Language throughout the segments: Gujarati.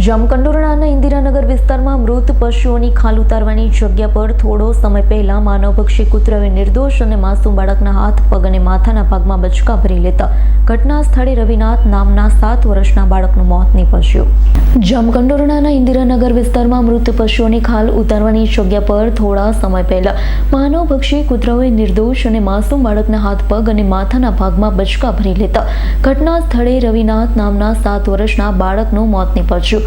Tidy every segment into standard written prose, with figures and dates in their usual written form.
જામકંડોરણાના ઇન્દિરાનગર વિસ્તારમાં મૃત પશુઓની ખાલ ઉતારવાની જગ્યા પર થોડો સમય પહેલા માનવભક્ષી કૂતરાએ નિર્દોષ અને માસૂમ બાળકના હાથ, પગ અને માથાના ભાગમાં બચકા ભરી લેતા ઘટના સ્થળે રવિનાથ નામના 7 વર્ષના બાળકનું મોત નીપજ્યું. જામકંડોરણાના ઇન્દિરાનગર વિસ્તારમાં મૃત પશુઓની ખાલ ઉતારવાની જગ્યા પર થોડા સમય પહેલા માનવભક્ષી કૂતરાએ નિર્દોષ અને માસૂમ બાળકના હાથ, પગ અને માથાના ભાગમાં બચકા ભરી લેતા ઘટના સ્થળે રવિનાથ નામના 7 વર્ષના બાળકનું મોત નીપજ્યું.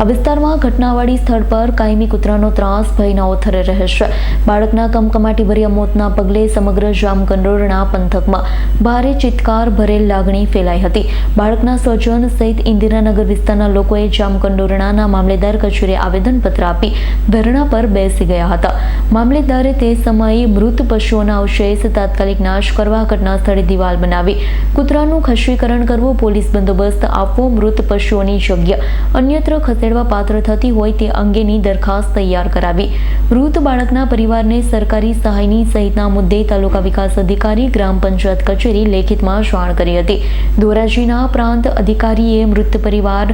આ વિસ્તારમાં ઘટનાવાળી સ્થળ પર કાયમી કૂતરાનો ત્રાસ ભયના ઓથરે રહે છે. બાળકના કમકમાટી ભર્યા મોતના પગલે સમગ્ર જામકંડોરણા પંથકમાં ભારે ચિત્કાર ભરેલ લાગણી ફેલાઈ હતી. બાળકના સ્વજન સહિત ઇન્દિરાનગર વિસ્તારના લોકોએ જામકંડોરણાના મામલેદાર કચેરીએ આવેદનપત્ર આપી ધરણા પર બેસી ગયા હતા. મામલેદારે તે સમયે મૃત પશુઓના અવશેષ તાત્કાલિક નાશ કરવા ઘટના સ્થળે દિવાલ બનાવી કૂતરાનું ખસીકરણ કરવું, પોલીસ બંદોબસ્ત આપવો, મૃત પશુઓની જગ્યા અન્યત્ર ખસેડવા પાત્ર થતી હોય તે અંગેની દરખાસ્ત તૈયાર કરાવી મૃત બાળકના પરિવારને સરકારી સહાયની સહિતના મુદ્દે તાલુકા વિકાસ અધિકારી, ગ્રામ પંચાયત કચેરી લેખિતમાં જાણ કરી હતી. ધોરાજીના પ્રાંત અધિકારીએ મૃત પરિવાર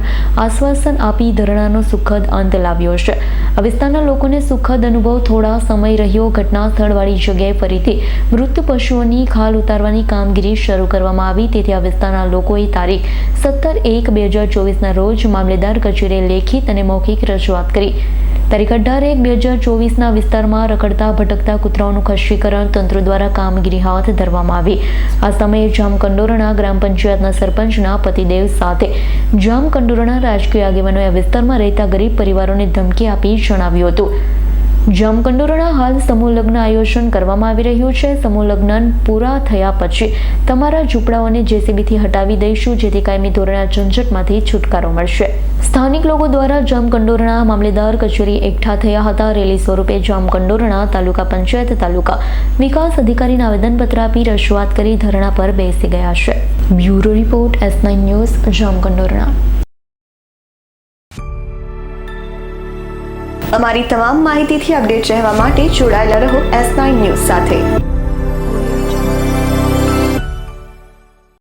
આશ્વાસન આપી ધરણાનો સુખદ અંત લાવ્યો છે. આ વિસ્તારના લોકોને સુખદ અનુભવ થોડા સમય રહ્યો. ઘટના સ્થળવાળી જગ્યાએ ફરીથી મૃત પશુઓની ખાલ ઉતારવાની કામગીરી શરૂ કરવામાં આવી. તેથી આ વિસ્તારના લોકોએ તારીખ 17/1/2024 રોજ મામલેદાર કચેરીએ લેખિત અને મૌખિક રજૂઆત કરી. તારીખ 18/1/2024 વિસ્તારમાં રખડતા ભટકતા કૂતરાઓનું ખસીકરણ તંત્ર દ્વારા કામગીરી હાથ ધરવામાં આવી. આ સમયે જામકંડોરણા ગ્રામ પંચાયતના સરપંચના પતિદેવ સાથે જામકંડોરણા રાજકીય આગેવાનોએ આ વિસ્તારમાં રહેતા ગરીબ પરિવારોને ધમકી આપી જણાવ્યું હતું. જામકંડોરણા હાલ સમૂહ લગ્ન આયોજન કરવામાં આવી રહ્યું છે. સમૂહ લગ્ન પૂરા થયા પછી તમારા ઝૂંપડાઓને જેસીબીથી હટાવી દઈશું, જેથી કાયમી ધોરણે ઝંઝટમાંથી છુટકારો મળશે. સ્થાનિક લોકો દ્વારા જામકંડોરણા મામલેદાર કચેરી એકઠા થયા હતા. રેલી સ્વરૂપે જામકંડોરણા તાલુકા પંચાયત, તાલુકા વિકાસ અધિકારીને આવેદનપત્ર આપી રજૂઆત કરી ધરણા પર બેસી ગયા છે. Bureau report, S9 news, Jamkandorna. અમારી તમામ માહિતીથી અપડેટ રહેવા માટે જોડાયેલા રહો S9 ન્યૂઝ સાથે.